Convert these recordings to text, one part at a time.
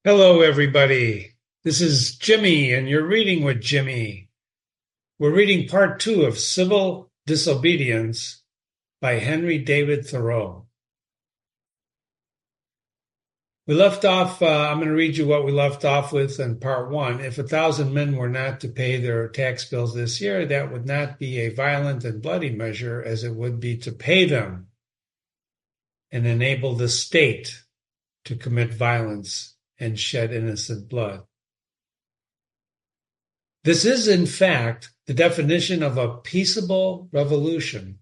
Hello, everybody. This is Jimmy, and you're reading with Jimmy. We're reading part two of Civil Disobedience by Henry David Thoreau. We left off, I'm going to read you what we left off with in part one. If 1,000 men were not to pay their tax bills this year, that would not be a violent and bloody measure as it would be to pay them and enable the state to commit violence and shed innocent blood. This is, in fact, the definition of a peaceable revolution,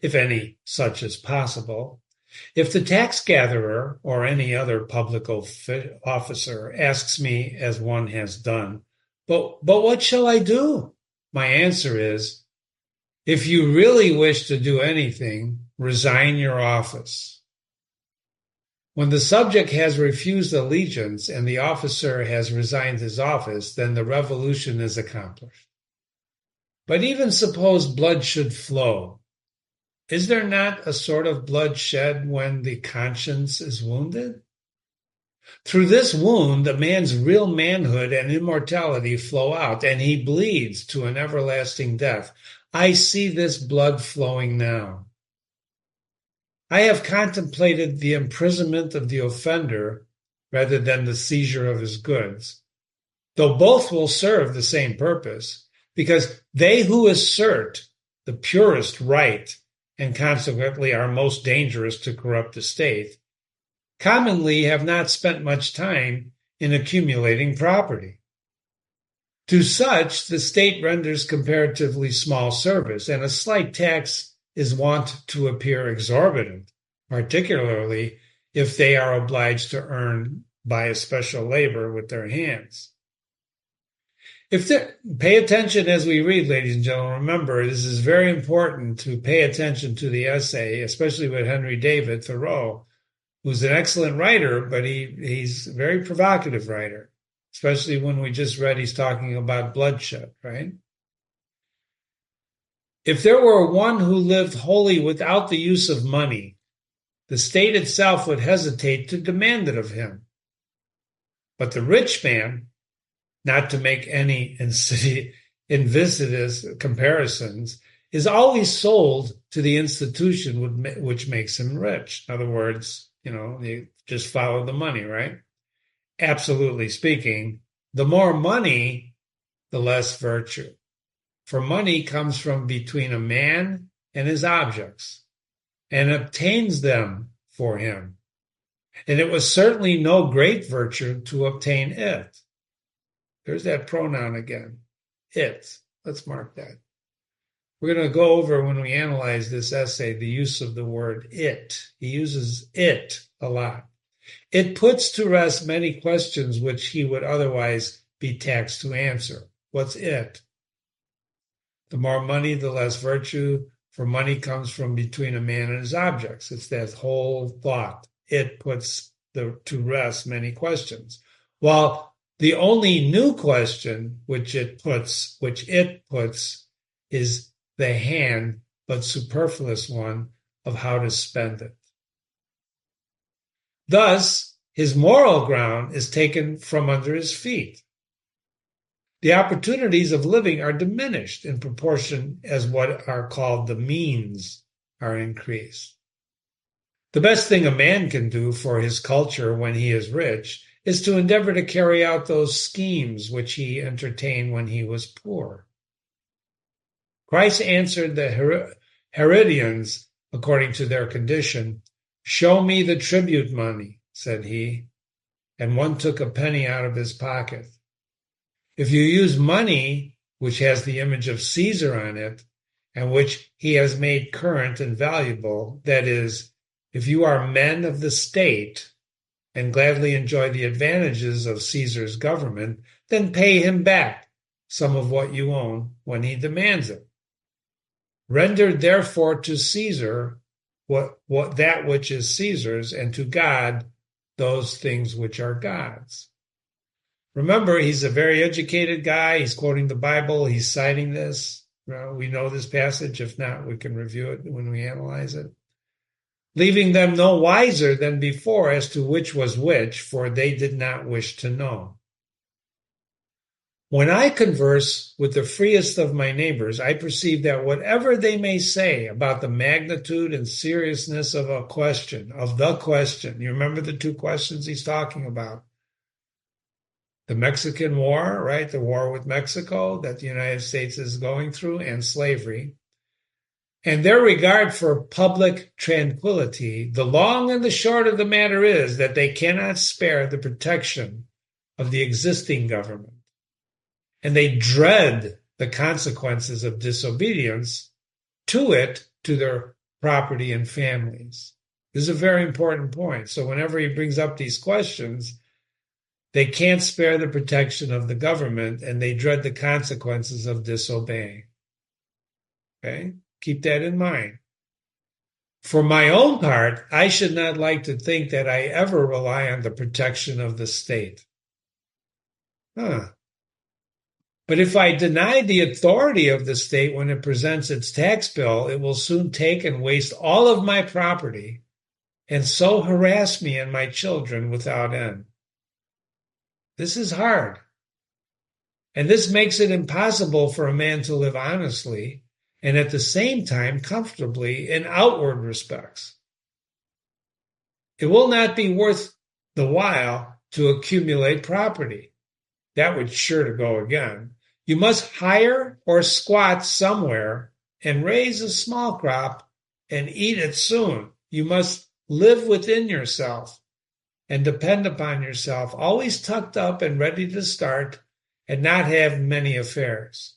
if any such is possible. If the tax gatherer or any other public officer asks me, as one has done, but what shall I do? My answer is, if you really wish to do anything, resign your office. When the subject has refused allegiance and the officer has resigned his office, then the revolution is accomplished. But even suppose blood should flow. Is there not a sort of blood shed when the conscience is wounded? Through this wound, a man's real manhood and immortality flow out, and he bleeds to an everlasting death. I see this blood flowing now. I have contemplated the imprisonment of the offender rather than the seizure of his goods, though both will serve the same purpose, because they who assert the purest right and consequently are most dangerous to corrupt the state commonly have not spent much time in accumulating property. To such, the state renders comparatively small service, and a slight tax is wont to appear exorbitant, particularly if they are obliged to earn by a special labor with their hands. Pay attention as we read, ladies and gentlemen. Remember, this is very important to pay attention to the essay, especially with Henry David Thoreau, who's an excellent writer, but he's a very provocative writer, especially when we just read he's talking about bloodshed, right? If there were one who lived wholly without the use of money, the state itself would hesitate to demand it of him. But the rich man, not to make any invidious comparisons, is always sold to the institution which makes him rich. In other words, you just follow the money, right? Absolutely speaking, the more money, the less virtue. For money comes from between a man and his objects, and obtains them for him. And it was certainly no great virtue to obtain it. There's that pronoun again, it. Let's mark that. We're going to go over, when we analyze this essay, the use of the word it. He uses it a lot. It puts to rest many questions which he would otherwise be taxed to answer. What's it? The more money, the less virtue, for money comes from between a man and his objects. It's that whole thought. It puts to rest many questions. While the only new question which it puts is the hand, but superfluous one, of how to spend it. Thus, his moral ground is taken from under his feet. The opportunities of living are diminished in proportion as what are called the means are increased. The best thing a man can do for his culture when he is rich is to endeavor to carry out those schemes which he entertained when he was poor. Christ answered the Herodians according to their condition, "Show me the tribute money," said he, and one took a penny out of his pocket. If you use money which has the image of Caesar on it, and which he has made current and valuable, that is, if you are men of the state and gladly enjoy the advantages of Caesar's government, then pay him back some of what you own when he demands it. Render therefore to Caesar what that which is Caesar's, and to God those things which are God's. Remember, he's a very educated guy. He's quoting the Bible. He's citing this. We know this passage. If not, we can review it when we analyze it. leaving them no wiser than before as to which was which, for they did not wish to know. When I converse with the freest of my neighbors, I perceive that whatever they may say about the magnitude and seriousness of the question, you remember the two questions he's talking about? The Mexican War, right? The war with Mexico that the United States is going through, and slavery. And their regard for public tranquility, the long and the short of the matter is that they cannot spare the protection of the existing government. And they dread the consequences of disobedience to their property and families. This is a very important point. So whenever he brings up these questions, they can't spare the protection of the government, and they dread the consequences of disobeying. Okay? Keep that in mind. For my own part, I should not like to think that I ever rely on the protection of the state. But if I deny the authority of the state when it presents its tax bill, it will soon take and waste all of my property and so harass me and my children without end. This is hard. And this makes it impossible for a man to live honestly and at the same time comfortably in outward respects. It will not be worth the while to accumulate property. That would sure to go again. You must hire or squat somewhere and raise a small crop and eat it soon. You must live within yourself and depend upon yourself, always tucked up and ready to start and not have many affairs.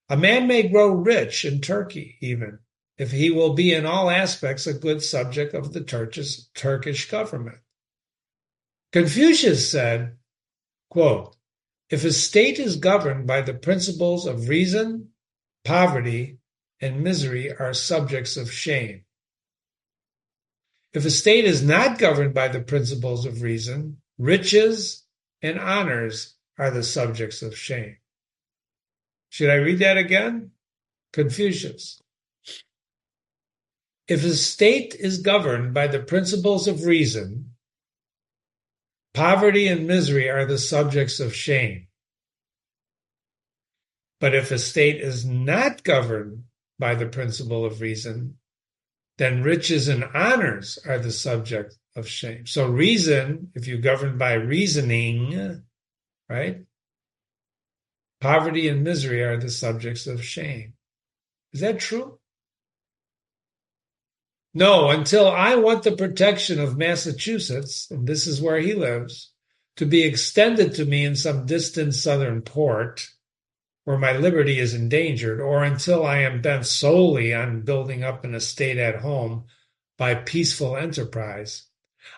A man may grow rich in Turkey even, if he will be in all aspects a good subject of the Turkish government. Confucius said, quote, if a state is governed by the principles of reason, poverty and misery are subjects of shame. If a state is not governed by the principles of reason, riches and honors are the subjects of shame. Should I read that again? Confucius. If a state is governed by the principles of reason, poverty and misery are the subjects of shame. But if a state is not governed by the principle of reason, then riches and honors are the subject of shame. So reason, if you govern by reasoning, right? Poverty and misery are the subjects of shame. Is that true? No, until I want the protection of Massachusetts, and this is where he lives, to be extended to me in some distant southern port where my liberty is endangered, or until I am bent solely on building up an estate at home by peaceful enterprise,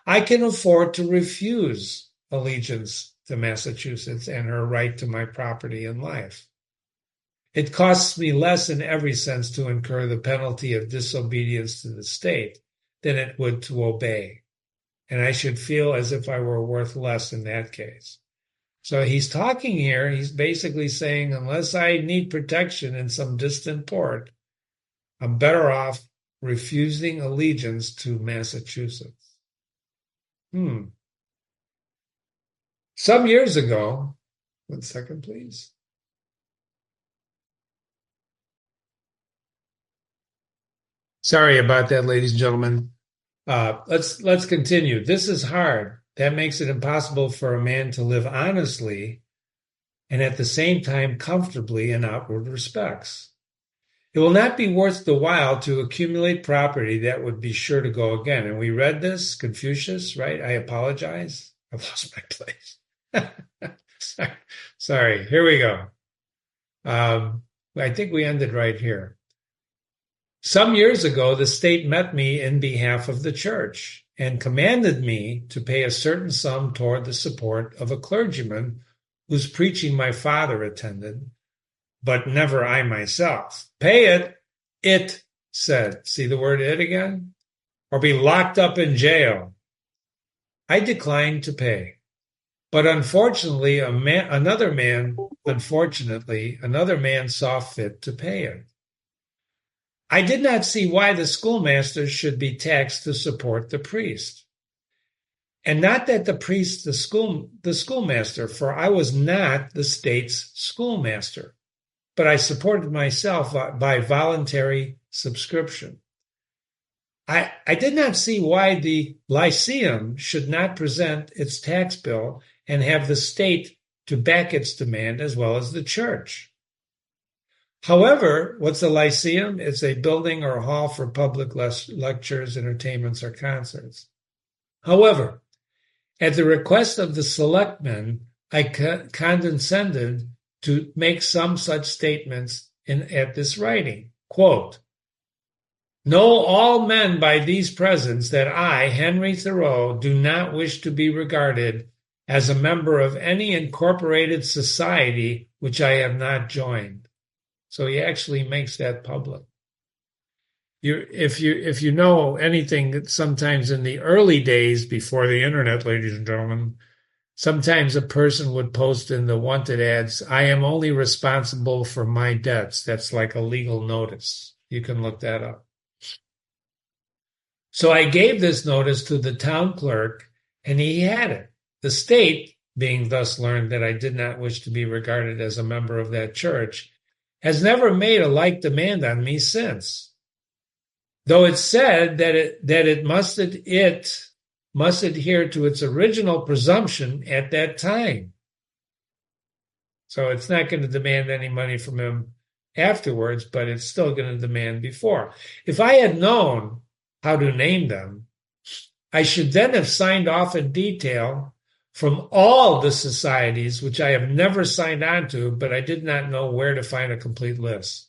I can afford to refuse allegiance to Massachusetts and her right to my property and life. It costs me less in every sense to incur the penalty of disobedience to the state than it would to obey. And I should feel as if I were worth less in that case. So he's talking here, he's basically saying, unless I need protection in some distant port, I'm better off refusing allegiance to Massachusetts. Some years ago, 1 second, please. Sorry about that, ladies and gentlemen. Let's continue. This is hard. That makes it impossible for a man to live honestly and at the same time comfortably in outward respects. It will not be worth the while to accumulate property that would be sure to go again. And we read this, Confucius, right? I apologize. I've lost my place. Sorry. Here we go. I think we ended right here. Some years ago, the state met me in behalf of the church and commanded me to pay a certain sum toward the support of a clergyman whose preaching my father attended, but never I myself. Pay it, it said. See the word it again? Or be locked up in jail. I declined to pay. But unfortunately, another man saw fit to pay it. I did not see why the schoolmaster should be taxed to support the priest. And not that the priest, the schoolmaster, for I was not the state's schoolmaster, but I supported myself by voluntary subscription. I did not see why the Lyceum should not present its tax bill and have the state to back its demand as well as the church. However, what's a Lyceum? It's a building or hall for public lectures, entertainments, or concerts. However, at the request of the selectmen, I condescended to make some such statements at this writing. Quote, "Know all men by these presents that I, Henry Thoreau, do not wish to be regarded as a member of any incorporated society which I have not joined." So he actually makes that public. If you know anything, sometimes in the early days before the internet, ladies and gentlemen, sometimes a person would post in the wanted ads, "I am only responsible for my debts." That's like a legal notice. You can look that up. So I gave this notice to the town clerk, and he had it. The state, being thus learned that I did not wish to be regarded as a member of that church, has never made a like demand on me since, though it said that it must adhere to its original presumption at that time. So it's not going to demand any money from him afterwards, but it's still going to demand before. If I had known how to name them, I should then have signed off in detail from all the societies, which I have never signed on to, but I did not know where to find a complete list.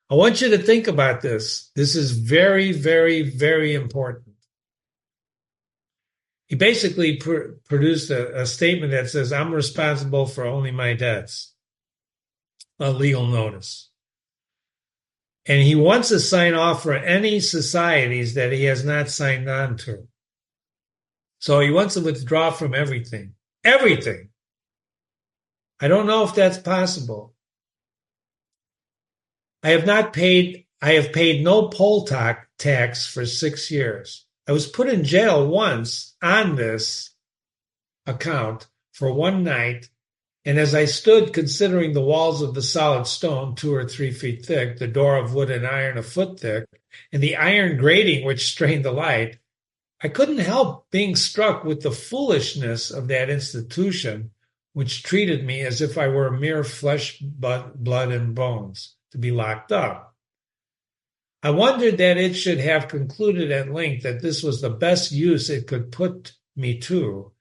I want you to think about this. This is very, very, very important. He basically produced a statement that says, "I'm responsible for only my debts," a legal notice. And he wants to sign off for any societies that he has not signed on to. So he wants to withdraw from everything. Everything. I don't know if that's possible. I have paid no poll tax for 6 years. I was put in jail once on this account for one night, and as I stood considering the walls of the solid stone 2 or 3 feet thick, the door of wood and iron a foot thick, and the iron grating which strained the light, I couldn't help being struck with the foolishness of that institution which treated me as if I were mere flesh, blood, and bones to be locked up. I wondered that it should have concluded at length that this was the best use it could put me to,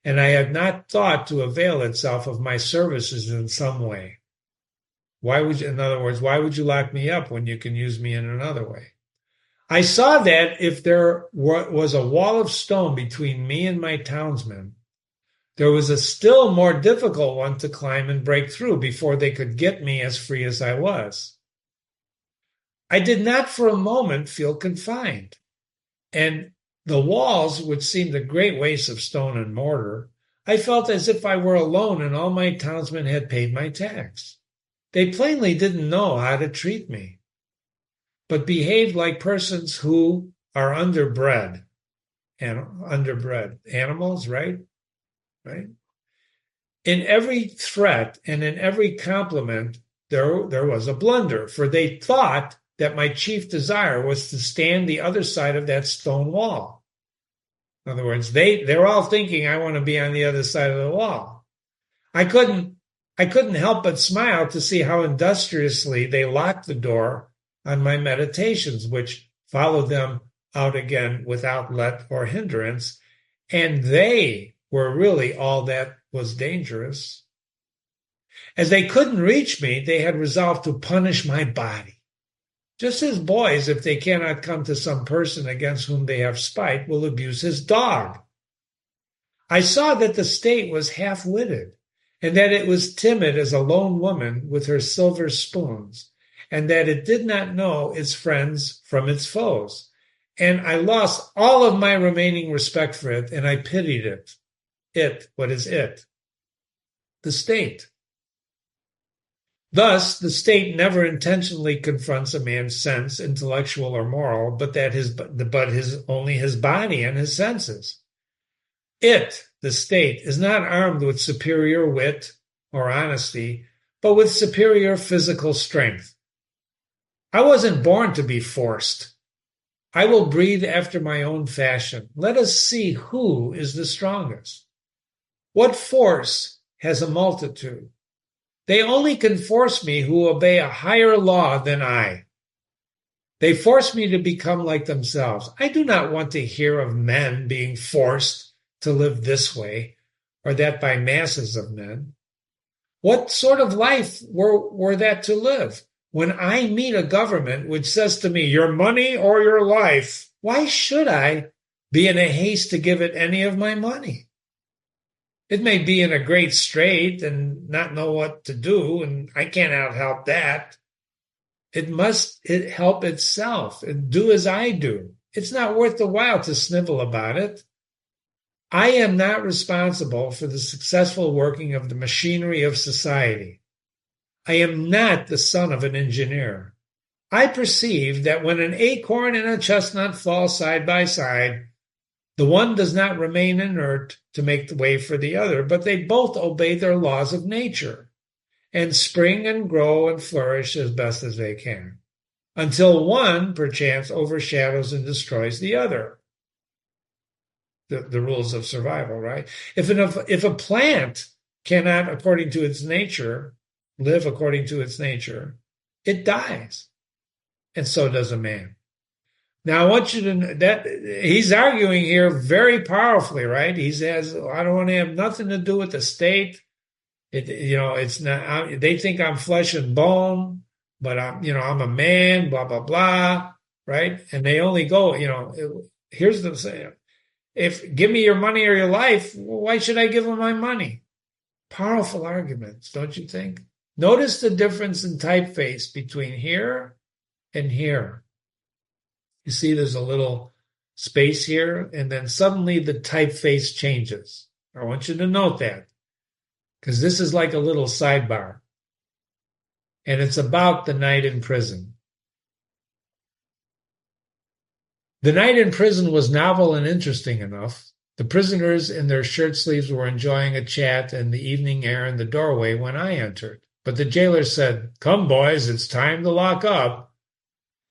and I had not thought to avail itself of my services in some way. In other words, why would you lock me up when you can use me in another way? I saw that if there was a wall of stone between me and my townsmen, there was a still more difficult one to climb and break through before they could get me as free as I was. I did not for a moment feel confined, and the walls, which seemed a great waste of stone and mortar, I felt as if I were alone and all my townsmen had paid my tax. They plainly didn't know how to treat me, but behaved like persons who are underbred. Animals, right? Right? In every threat and in every compliment, there was a blunder, for they thought that my chief desire was to stand the other side of that stone wall. In other words, they're all thinking I want to be on the other side of the wall. I couldn't help but smile to see how industriously they locked the door on my meditations, which followed them out again without let or hindrance, and they were really all that was dangerous. As they couldn't reach me, they had resolved to punish my body. Just as boys, if they cannot come to some person against whom they have spite, will abuse his dog. I saw that the state was half-witted, and that it was timid as a lone woman with her silver spoons, and that it did not know its friends from its foes. And I lost all of my remaining respect for it, and I pitied it. What is it? The state. Thus, the state never intentionally confronts a man's sense, intellectual or moral, but only his body and his senses. It, the state, is not armed with superior wit or honesty, but with superior physical strength. I wasn't born to be forced. I will breathe after my own fashion. Let us see who is the strongest. What force has a multitude? They only can force me who obey a higher law than I. They force me to become like themselves. I do not want to hear of men being forced to live this way or that by masses of men. What sort of life were that to live? When I meet a government which says to me, your money or your life, why should I be in a haste to give it any of my money? It may be in a great strait and not know what to do, and I cannot help that. It must help itself and do as I do. It's not worth the while to snivel about it. I am not responsible for the successful working of the machinery of society. I am not the son of an engineer. I perceive that when an acorn and a chestnut fall side by side, the one does not remain inert to make the way for the other, but they both obey their laws of nature and spring and grow and flourish as best as they can, until one, perchance, overshadows and destroys the other. The rules of survival, right? If a plant cannot, according to its nature, live according to its nature, it dies. And so does a man. Now, I want you to know that he's arguing here very powerfully, right? He says, I don't want to have nothing to do with the state. It's not, they think I'm flesh and bone, but I'm a man, blah, blah, blah, right? And they only go, here's the saying. Give me your money or your life, why should I give them my money? Powerful arguments, don't you think? Notice the difference in typeface between here and here. You see there's a little space here, and then suddenly the typeface changes. I want you to note that, because this is like a little sidebar. And it's about the night in prison. The night in prison was novel and interesting enough. The prisoners in their shirt sleeves were enjoying a chat in the evening air in the doorway when I entered. But the jailer said, come, boys, it's time to lock up.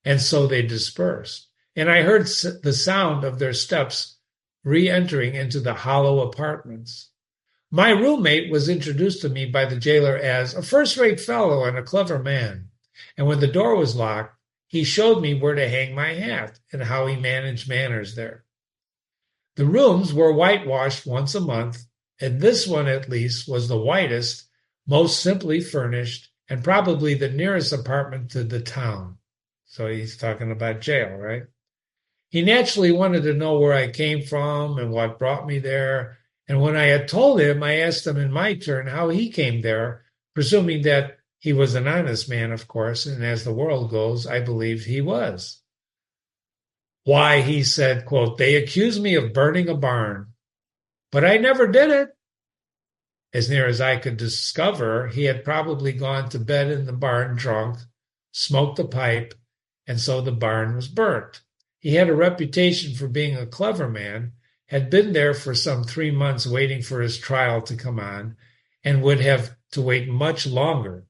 And so they dispersed. And I heard the sound of their steps re-entering into the hollow apartments. My roommate was introduced to me by the jailer as a first-rate fellow and a clever man. And when the door was locked, he showed me where to hang my hat and how he managed manners there. The rooms were whitewashed once a month, and this one at least was the whitest, most simply furnished, and probably the nearest apartment to the town. So he's talking about jail, right? He naturally wanted to know where I came from and what brought me there. And when I had told him, I asked him in my turn how he came there, presuming that he was an honest man, of course, and as the world goes, I believed he was. Why, he said, quote, they accused me of burning a barn, but I never did it. As near as I could discover, he had probably gone to bed in the barn drunk, smoked a pipe, and so the barn was burnt. He had a reputation for being a clever man, had been there for some 3 months waiting for his trial to come on, and would have to wait much longer.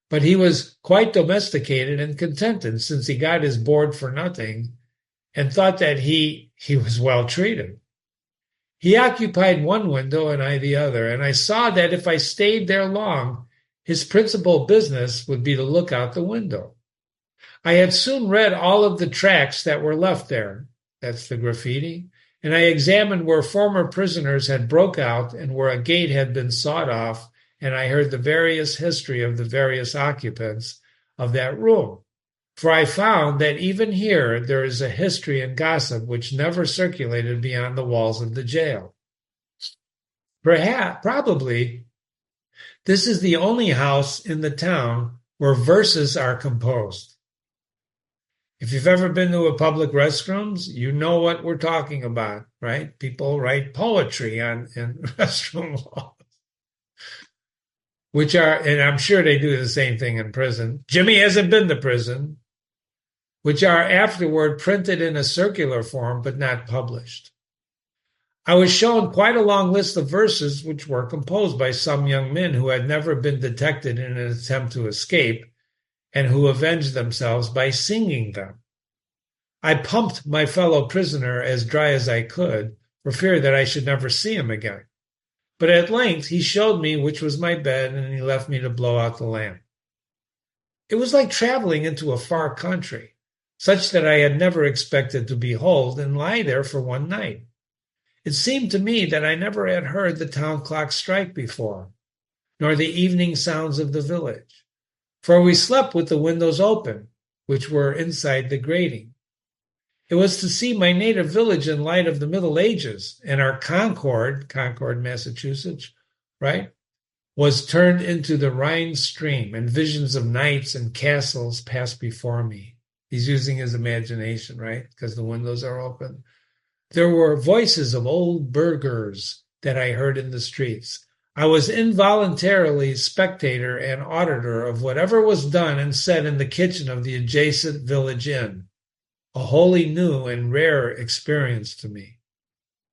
But he was quite domesticated and contented since he got his board for nothing and thought that he was well treated. He occupied one window and I the other, and I saw that if I stayed there long, his principal business would be to look out the window. I had soon read all of the tracts that were left there, that's the graffiti, and I examined where former prisoners had broke out and where a gate had been sawed off, and I heard the various history of the various occupants of that room. For I found that even here there is a history and gossip which never circulated beyond the walls of the jail. Probably, this is the only house in the town where verses are composed. If you've ever been to a public restrooms, you know what we're talking about, right? People write poetry in restroom walls. which are, and I'm sure they do the same thing in prison. Jimmy hasn't been to prison, which are afterward printed in a circular form but not published. I was shown quite a long list of verses which were composed by some young men who had never been detected in an attempt to escape and who avenged themselves by singing them. I pumped my fellow prisoner as dry as I could for fear that I should never see him again. But at length he showed me which was my bed, and he left me to blow out the lamp. It was like traveling into a far country, such that I had never expected to behold and lie there for one night. It seemed to me that I never had heard the town clock strike before, nor the evening sounds of the village, for we slept with the windows open, which were inside the grating. It was to see my native village in light of the Middle Ages, and our Concord, Massachusetts, right, was turned into the Rhine stream, and visions of knights and castles passed before me. He's using his imagination, right, because the windows are open. There were voices of old burghers that I heard in the streets. I was involuntarily spectator and auditor of whatever was done and said in the kitchen of the adjacent village inn, a wholly new and rare experience to me.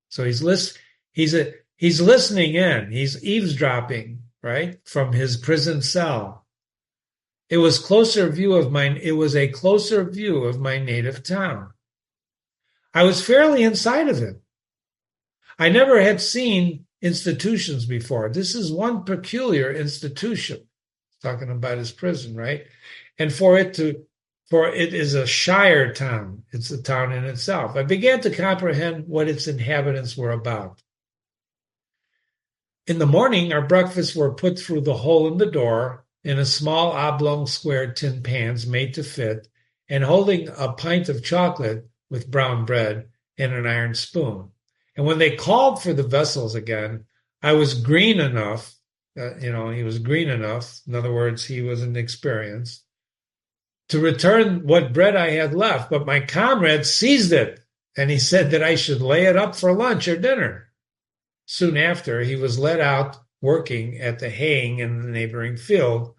So he's listening in, he's eavesdropping, right, from his prison cell. It was a closer view of my native town. I was fairly inside of it. I never had seen institutions before. This is one peculiar institution, talking about his prison, right? And for it is a shire town. It's a town in itself. I began to comprehend what its inhabitants were about. In the morning, our breakfasts were put through the hole in the door in a small oblong square tin pans made to fit, and holding a pint of chocolate with brown bread and an iron spoon. And when they called for the vessels again, I was green enough, he was green enough, in other words, he was inexperienced, to return what bread I had left, but my comrade seized it, and he said that I should lay it up for lunch or dinner. Soon after, he was let out working at the haying in the neighboring field,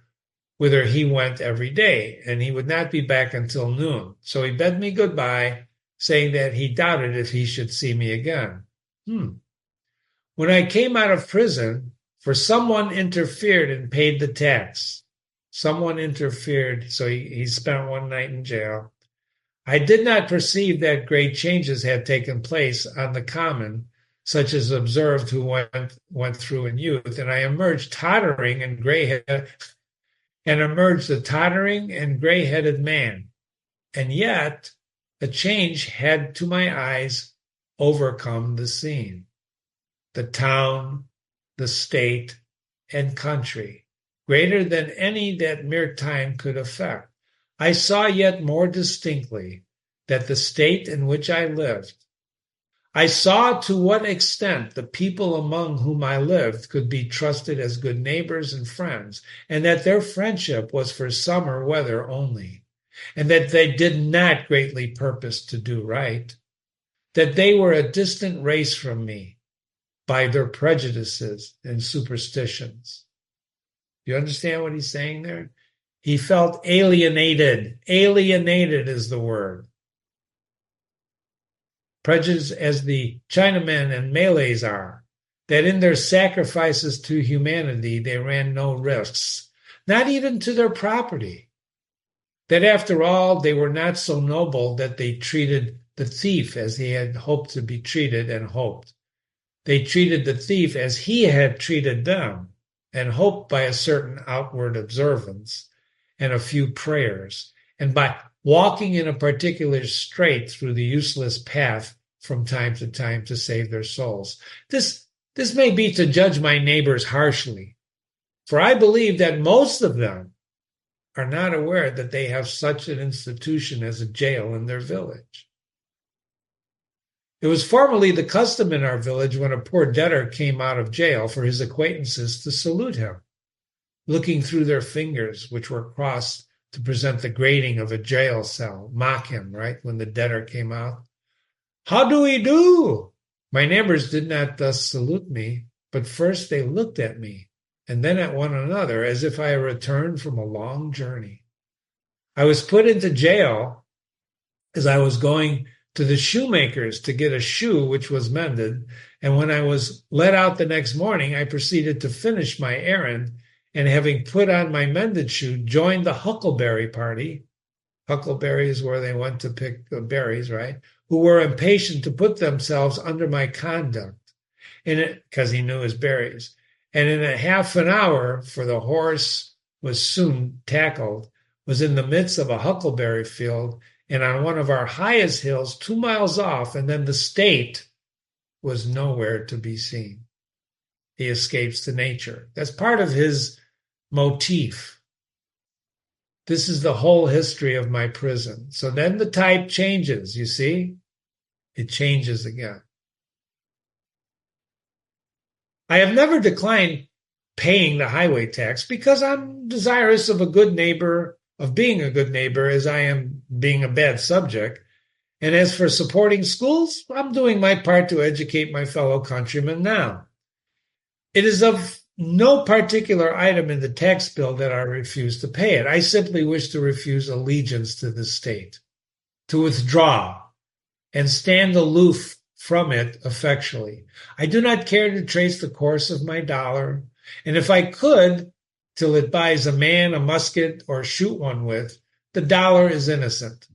whither he went every day, and he would not be back until noon. So he bade me goodbye, saying that he doubted if he should see me again. When I came out of prison, for someone interfered and paid the tax. Someone interfered, so he spent one night in jail. I did not perceive that great changes had taken place on the common, such as observed who went through in youth, and I emerged a tottering and gray-headed man. And yet, a change had, to my eyes, overcome the scene. The town, the state, and country, greater than any that mere time could effect. I saw yet more distinctly that the state in which I lived, I saw to what extent the people among whom I lived could be trusted as good neighbors and friends, and that their friendship was for summer weather only, and that they did not greatly purpose to do right, that they were a distant race from me by their prejudices and superstitions. You understand what he's saying there? He felt alienated. Alienated is the word. Prejudice as the Chinamen and Malays are, that in their sacrifices to humanity they ran no risks, not even to their property. That after all, they were not so noble that they treated the thief as he had hoped to be treated and hoped. They treated the thief as he had treated them, and hoped by a certain outward observance and a few prayers, and by walking in a particular strait through the useless path from time to time to save their souls. This may be to judge my neighbors harshly, for I believe that most of them are not aware that they have such an institution as a jail in their village. It was formerly the custom in our village when a poor debtor came out of jail for his acquaintances to salute him, looking through their fingers, which were crossed to present the grating of a jail cell, mock him, right, when the debtor came out. How do we do? My neighbors did not thus salute me, but first they looked at me and then at one another, as if I returned from a long journey. I was put into jail as I was going to the shoemaker's to get a shoe which was mended, and when I was let out the next morning, I proceeded to finish my errand, and having put on my mended shoe, joined the huckleberry party. Huckleberry is where they went to pick the berries, right? Who were impatient to put themselves under my conduct, because he knew his berries. And in a half an hour, for the horse was soon tackled, was in the midst of a huckleberry field, and on one of our highest hills, 2 miles off, and then the state was nowhere to be seen. He escapes to nature. That's part of his motif. This is the whole history of my prison. So then the type changes, you see? It changes again. I have never declined paying the highway tax because I'm desirous of being a good neighbor as I am being a bad subject. And as for supporting schools, I'm doing my part to educate my fellow countrymen now. It is of no particular item in the tax bill that I refuse to pay it. I simply wish to refuse allegiance to the state, to withdraw and stand aloof from it effectually. I do not care to trace the course of my dollar, and if I could, till it buys a man a musket or shoot one with, the dollar is innocent.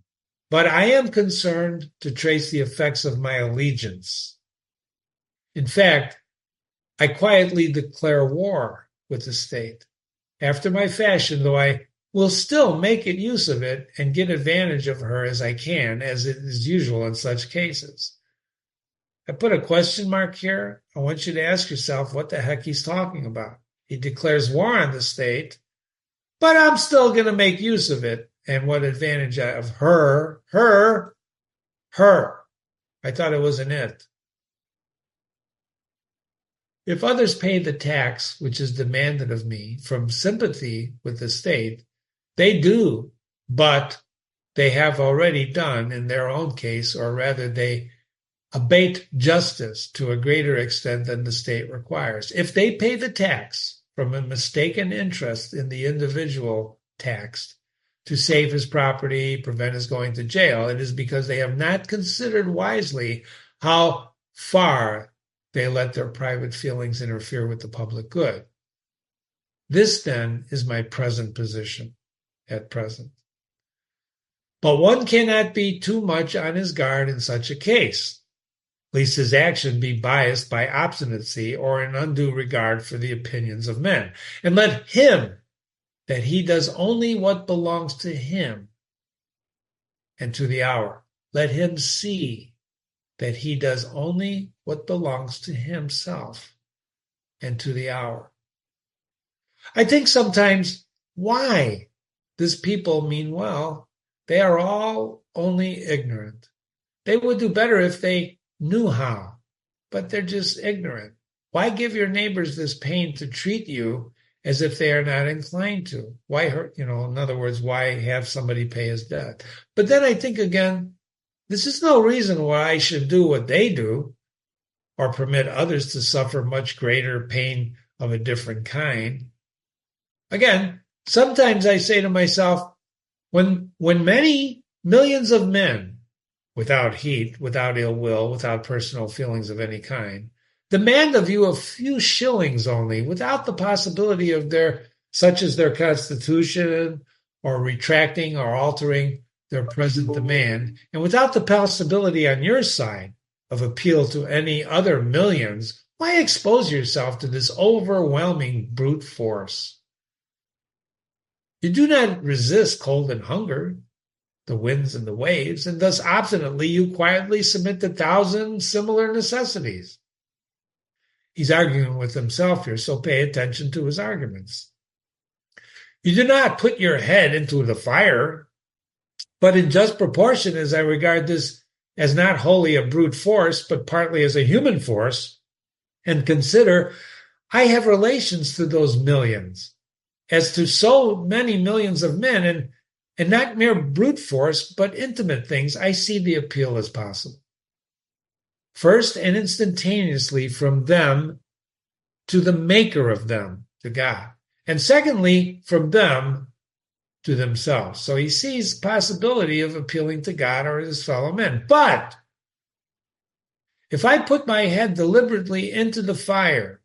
But I am concerned to trace the effects of my allegiance. In fact, I quietly declare war with the state, after my fashion, though I will still make use of it and get advantage of her as I can, as it is usual in such cases. I put a question mark here. I want you to ask yourself what the heck he's talking about. He declares war on the state, but I'm still going to make use of it. And what advantage of her. I thought it was an it. If others pay the tax which is demanded of me from sympathy with the state, they do, but they have already done in their own case, or rather they abate justice to a greater extent than the state requires. If they pay the tax from a mistaken interest in the individual taxed to save his property, prevent his going to jail, it is because they have not considered wisely how far they let their private feelings interfere with the public good. This, then, is my present position at present. But one cannot be too much on his guard in such a case, lest his action be biased by obstinacy or an undue regard for the opinions of men. And let him, that he does only what belongs to him and to the hour. Let him see that he does only what belongs to himself and to the hour. I think sometimes, why? These people mean well. They are all only ignorant. They would do better if they knew how, but they're just ignorant. Why give your neighbors this pain to treat you as if they are not inclined to? Why hurt, in other words, why have somebody pay his debt? But then I think again, this is no reason why I should do what they do or permit others to suffer much greater pain of a different kind. Again, sometimes I say to myself, when many millions of men, without heat, without ill will, without personal feelings of any kind, demand of you a few shillings only, without the possibility of such as their constitution, or retracting or altering their present demand, and without the possibility on your side of appeal to any other millions, why expose yourself to this overwhelming brute force? You do not resist cold and hunger, the winds and the waves, and thus obstinately you quietly submit to 1,000 similar necessities. He's arguing with himself here, so pay attention to his arguments. You do not put your head into the fire, but in just proportion as I regard this as not wholly a brute force, but partly as a human force, and consider I have relations to those millions, as to so many millions of men, and not mere brute force, but intimate things, I see the appeal as possible. First and instantaneously from them to the maker of them, to God. And secondly, from them to themselves. So he sees possibility of appealing to God or his fellow men. But if I put my head deliberately into the fire,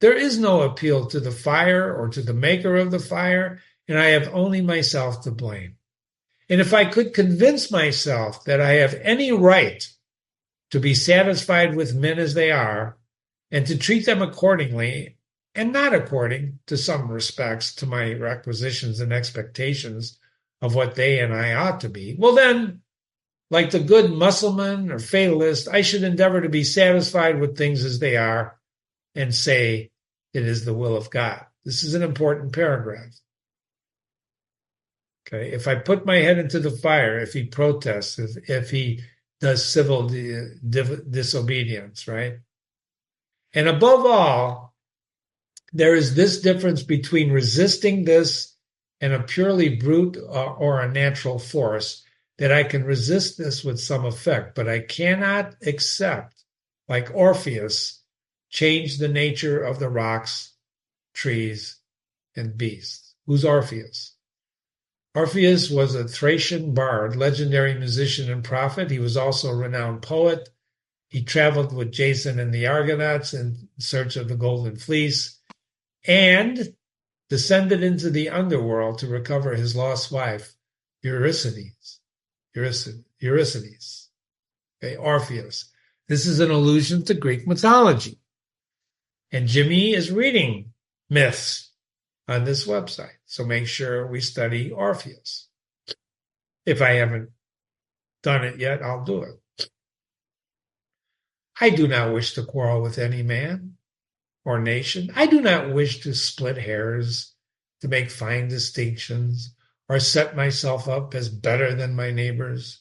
there is no appeal to the fire or to the maker of the fire, and I have only myself to blame. And if I could convince myself that I have any right to be satisfied with men as they are, and to treat them accordingly, and not according to some respects to my requisitions and expectations of what they and I ought to be, well then, like the good Mussulman or fatalist, I should endeavor to be satisfied with things as they are and say it is the will of God. This is an important paragraph. Okay, if I put my head into the fire, if he protests, if he does civil disobedience, right? And above all, there is this difference between resisting this and a purely brute or a natural force, that I can resist this with some effect, but I cannot accept, like Orpheus, change the nature of the rocks, trees, and beasts. Who's Orpheus? Orpheus was a Thracian bard, legendary musician and prophet. He was also a renowned poet. He traveled with Jason and the Argonauts in search of the Golden Fleece and descended into the underworld to recover his lost wife, Eurydice. Okay, Orpheus. This is an allusion to Greek mythology. And Jimmy is reading myths on this website. So make sure we study Orpheus. If I haven't done it yet, I'll do it. I do not wish to quarrel with any man or nation. I do not wish to split hairs, to make fine distinctions, or set myself up as better than my neighbors.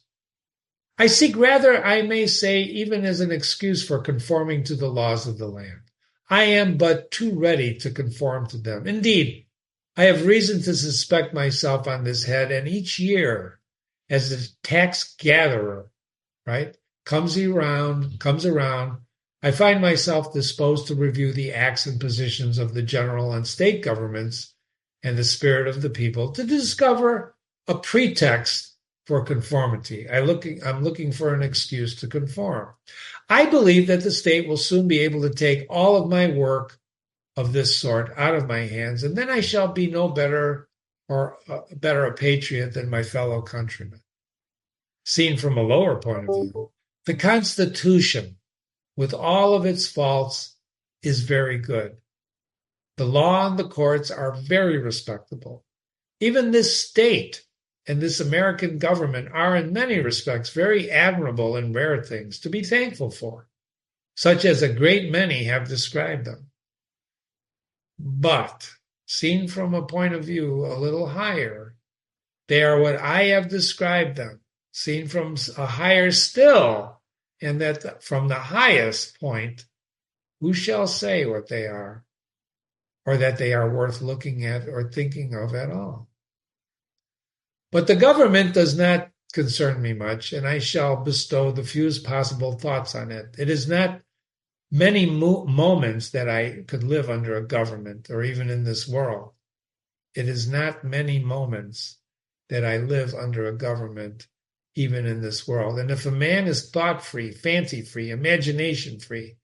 I seek rather, I may say, even as an excuse for conforming to the laws of the land. I am but too ready to conform to them. Indeed, I have reason to suspect myself on this head, and each year, as the tax gatherer, right, comes around, I find myself disposed to review the acts and positions of the general and state governments and the spirit of the people to discover a pretext for conformity. I'm looking for an excuse to conform. I believe that the state will soon be able to take all of my work of this sort out of my hands, and then I shall be no better a patriot than my fellow countrymen. Seen from a lower point of view, the Constitution, with all of its faults, is very good. The law and the courts are very respectable. Even this state and this American government are in many respects very admirable and rare things to be thankful for, such as a great many have described them. But, seen from a point of view a little higher, they are what I have described them, seen from a higher still, and that from the highest point, who shall say what they are, or that they are worth looking at or thinking of at all? But the government does not concern me much, and I shall bestow the fewest possible thoughts on it. It is not many moments that I could live under a government, or even in this world. It is not many moments that I live under a government, even in this world. And if a man is thought-free, fancy-free, imagination-free,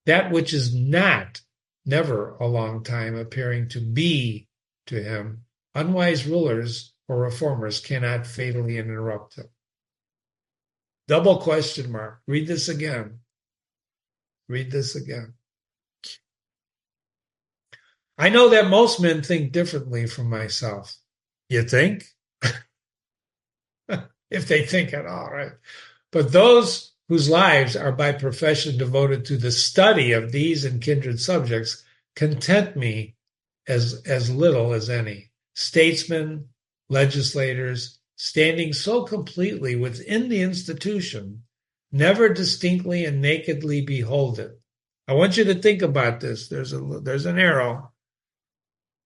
that which is not, never a long time appearing to be to him, unwise rulers or reformers cannot fatally interrupt him. Double question mark. Read this again. Read this again. I know that most men think differently from myself. You think? If they think at all, right? But those whose lives are by profession devoted to the study of these and kindred subjects content me as little as any. Statesmen, legislators, standing so completely within the institution, never distinctly and nakedly behold it. I want you to think about this. There's an arrow.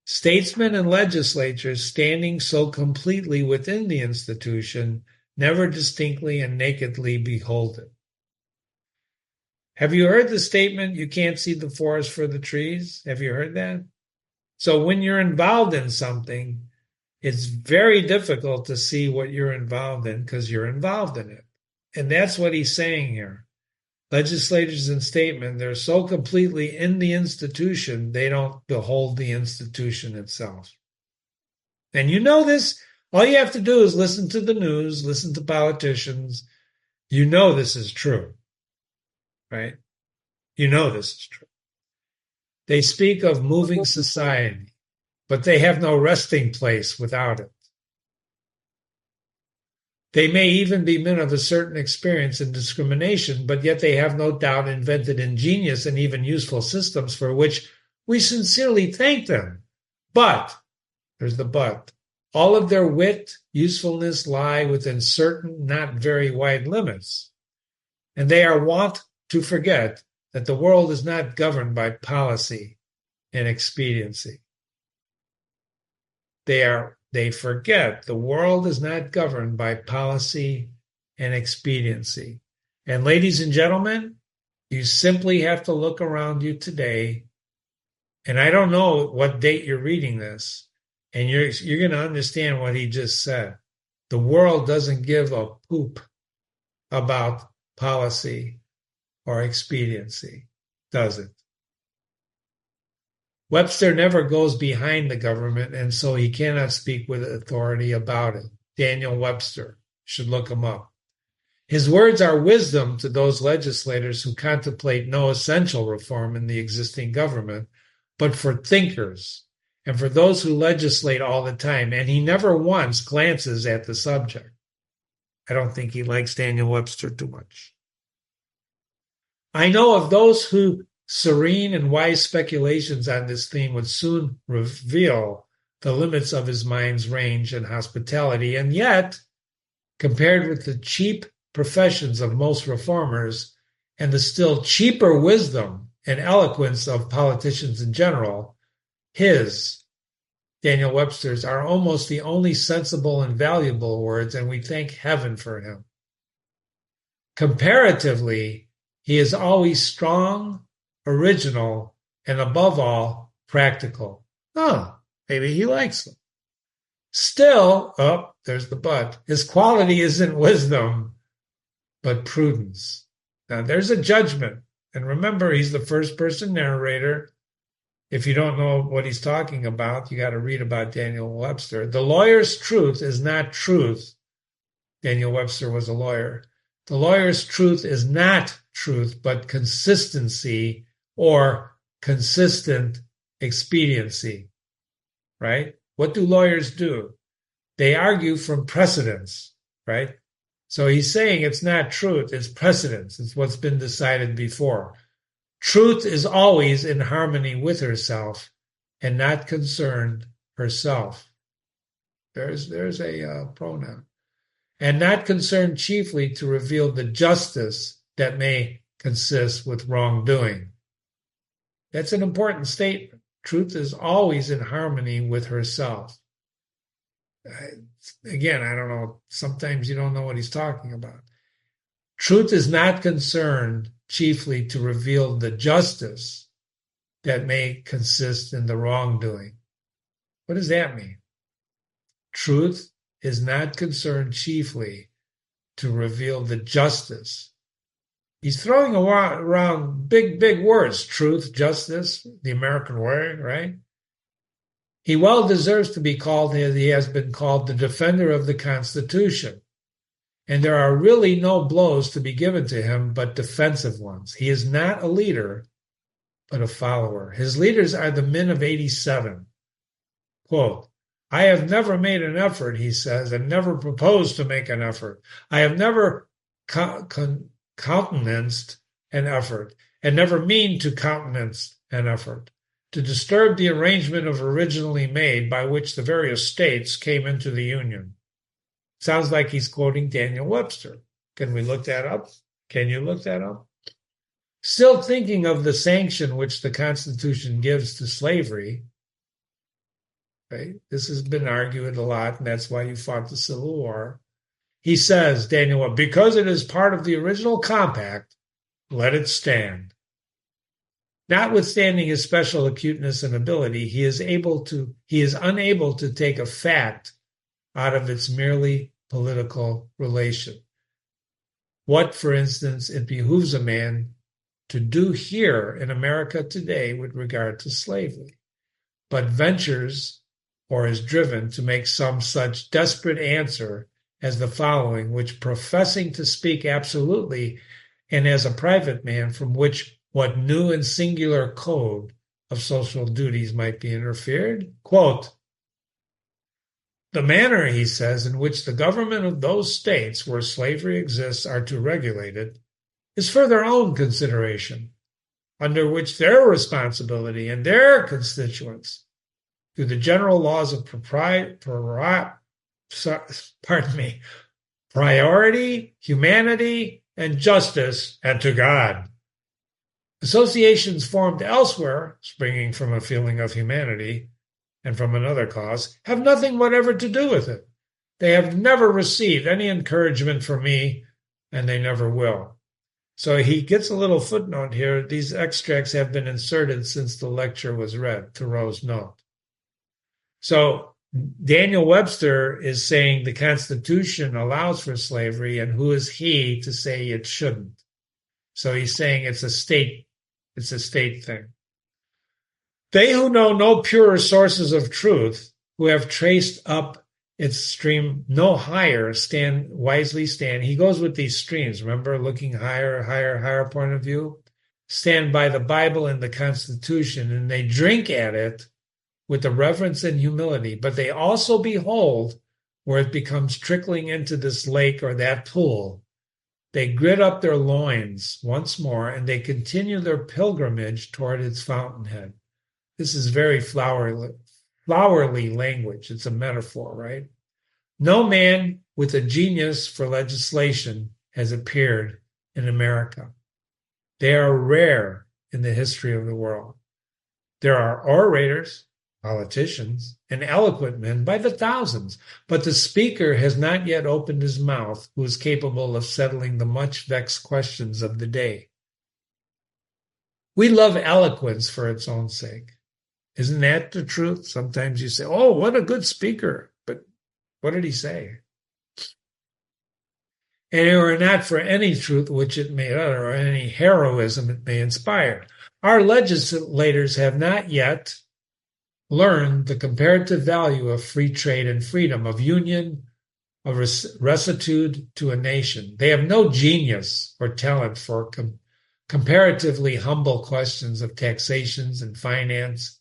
Statesmen and legislators standing so completely within the institution, never distinctly and nakedly behold it. Have you heard the statement, you can't see the forest for the trees? Have you heard that? So when you're involved in something, it's very difficult to see what you're involved in because you're involved in it. And that's what he's saying here. Legislators and statesmen, they're so completely in the institution, they don't behold the institution itself. And you know this, all you have to do is listen to the news, listen to politicians. You know this is true, right? You know this is true. They speak of moving society, but they have no resting place without it. They may even be men of a certain experience in discrimination, but yet they have no doubt invented ingenious and even useful systems for which we sincerely thank them. But, there's the but, all of their wit, usefulness lie within certain, not very wide limits. And they are wont to forget that the world is not governed by policy and expediency. They forget the world is not governed by policy and expediency. And ladies and gentlemen, you simply have to look around you today. And I don't know what date you're reading this, and you're going to understand what he just said. The world doesn't give a poop about policy or expediency, does it? Webster never goes behind the government, and so he cannot speak with authority about it. Daniel Webster, should look him up. His words are wisdom to those legislators who contemplate no essential reform in the existing government, but for thinkers and for those who legislate all the time, and he never once glances at the subject. I don't think he likes Daniel Webster too much. I know of those who serene and wise speculations on this theme would soon reveal the limits of his mind's range and hospitality, and yet, compared with the cheap professions of most reformers and the still cheaper wisdom and eloquence of politicians in general, his, Daniel Webster's, are almost the only sensible and valuable words, and we thank heaven for him. Comparatively, he is always strong, original, and above all, practical. Maybe he likes them. Still, there's the but, his quality isn't wisdom, but prudence. Now, there's a judgment. And remember, he's the first-person narrator. If you don't know what he's talking about, you got to read about Daniel Webster. The lawyer's truth is not truth. Daniel Webster was a lawyer. The lawyer's truth is not truth, but consistency or consistent expediency, right? What do lawyers do? They argue from precedents, right? So he's saying it's not truth, it's precedents. It's what's been decided before. Truth is always in harmony with herself and not concerned herself. There's a pronoun. And not concerned chiefly to reveal the justice that may consist with wrongdoing. That's an important statement. Truth is always in harmony with herself. Again, I don't know. Sometimes you don't know what he's talking about. Truth is not concerned chiefly to reveal the justice that may consist in the wrongdoing. What does that mean? Truth is not concerned chiefly to reveal the justice. He's throwing around big words, truth, justice, the American way, right? He well deserves to be called, as he has been called, the defender of the Constitution. And there are really no blows to be given to him but defensive ones. He is not a leader, but a follower. His leaders are the men of 87. Quote, I have never made an effort, he says, and never proposed to make an effort. I have never countenanced an effort, and never mean to countenance an effort, to disturb the arrangement of originally made by which the various states came into the Union. Sounds like he's quoting Daniel Webster. Can we look that up? Can you look that up? Still thinking of the sanction which the Constitution gives to slavery, right? This has been argued a lot, and that's why you fought the Civil War. He says, Daniel, because it is part of the original compact, let it stand. Notwithstanding his special acuteness and ability, he is unable to take a fact out of its merely political relation. What, for instance, it behooves a man to do here in America today with regard to slavery, but ventures or is driven to make some such desperate answer as the following, which, professing to speak absolutely and as a private man, from which what new and singular code of social duties might be interfered? Quote, the manner, he says, in which the government of those states where slavery exists are to regulate it is for their own consideration, under which their responsibility and their constituents, through the general laws of priority, humanity, and justice, and to God. Associations formed elsewhere, springing from a feeling of humanity and from another cause, have nothing whatever to do with it. They have never received any encouragement from me, and they never will. So he gets a little footnote here. These extracts have been inserted since the lecture was read, Thoreau's note. So Daniel Webster is saying the Constitution allows for slavery, and who is he to say it shouldn't? So he's saying it's a state thing. They who know no purer sources of truth, who have traced up its stream no higher, wisely stand. He goes with these streams, remember, looking higher point of view. Stand by the Bible and the Constitution, and they drink at it with the reverence and humility, but they also behold where it becomes trickling into this lake or that pool. They grit up their loins once more, and they continue their pilgrimage toward its fountainhead. This is very flowery language. It's a metaphor, right? No man with a genius for legislation has appeared in America. They are rare in the history of the world. There are orators, politicians, and eloquent men by the thousands, but the speaker has not yet opened his mouth who is capable of settling the much vexed questions of the day. We love eloquence for its own sake. Isn't that the truth? Sometimes you say, oh, what a good speaker. But what did he say? And it were not for any truth which it may utter or any heroism it may inspire. Our legislators have not yet learned the comparative value of free trade and freedom, of union, of rectitude to a nation. They have no genius or talent for comparatively humble questions of taxations and finance,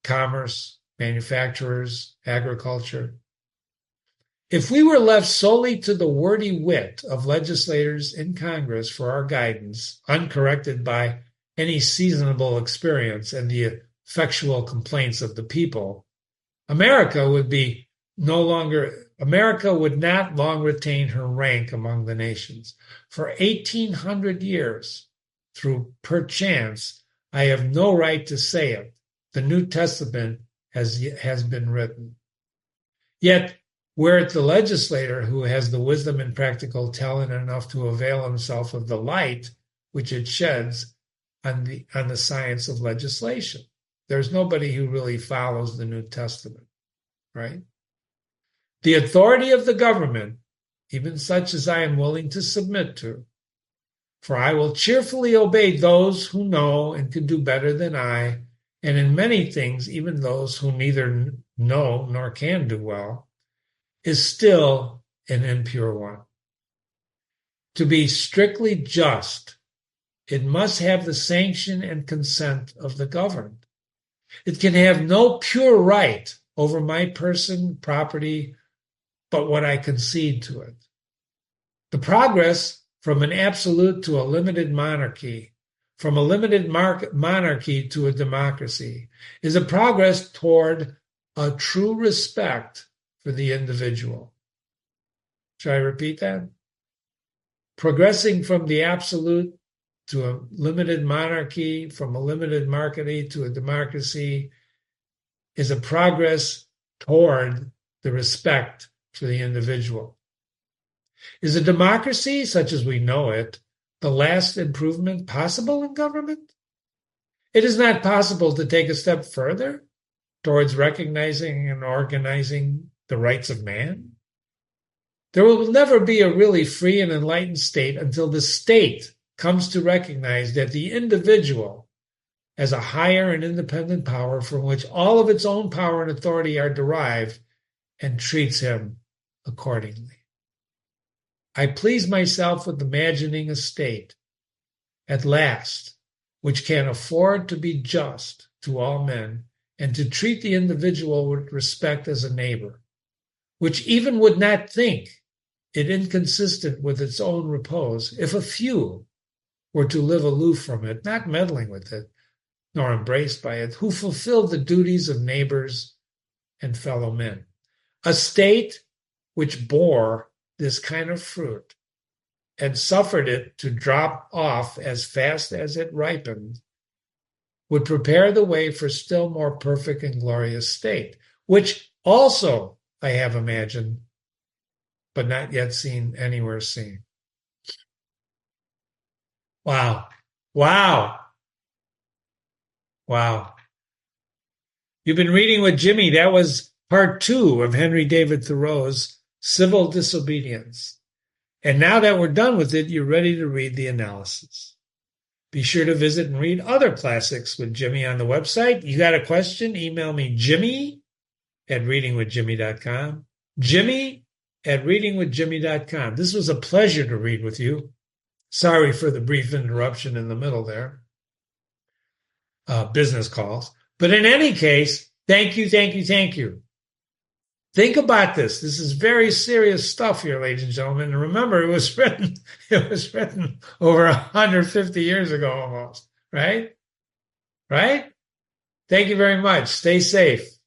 commerce, manufacturers, agriculture. If we were left solely to the wordy wit of legislators in Congress for our guidance, uncorrected by any seasonable experience and the effectual complaints of the people, America would not long retain her rank among the nations. For 1,800 years, through perchance, I have no right to say it, the New Testament has been written. Yet, were it the legislator who has the wisdom and practical talent enough to avail himself of the light which it sheds on the science of legislation. There's nobody who really follows the New Testament, right? The authority of the government, even such as I am willing to submit to, for I will cheerfully obey those who know and can do better than I, and in many things, even those who neither know nor can do well, is still an impure one. To be strictly just, it must have the sanction and consent of the governed. It can have no pure right over my person, property, but what I concede to it. The progress from an absolute to a limited monarchy, from a limited monarchy to a democracy, is a progress toward a true respect for the individual. Should I repeat that? Progressing from the absolute to a limited monarchy, from a limited monarchy to a democracy, is a progress toward the respect for the individual. Is a democracy, such as we know it, the last improvement possible in government? It is not possible to take a step further towards recognizing and organizing the rights of man? There will never be a really free and enlightened state until the state comes to recognize that the individual as a higher and independent power from which all of its own power and authority are derived and treats him accordingly. I please myself with imagining a state, at last, which can afford to be just to all men and to treat the individual with respect as a neighbor, which even would not think it inconsistent with its own repose if a few were to live aloof from it, not meddling with it, nor embraced by it, who fulfill the duties of neighbors and fellow men. A state which bore this kind of fruit and suffered it to drop off as fast as it ripened would prepare the way for still more perfect and glorious state, which also I have imagined, but not yet seen anywhere seen. Wow. Wow. Wow. You've been reading with Jimmy. That was part 2 of Henry David Thoreau's Civil Disobedience. And now that we're done with it, you're ready to read the analysis. Be sure to visit and read other classics with Jimmy on the website. You got a question? Email me, Jimmy@readingwithjimmy.com. Jimmy@readingwithjimmy.com. This was a pleasure to read with you. Sorry for the brief interruption in the middle there. Business calls. But in any case, thank you. Think about this. This is very serious stuff here, ladies and gentlemen. And remember, it was written over 150 years ago almost, right? Right? Thank you very much. Stay safe.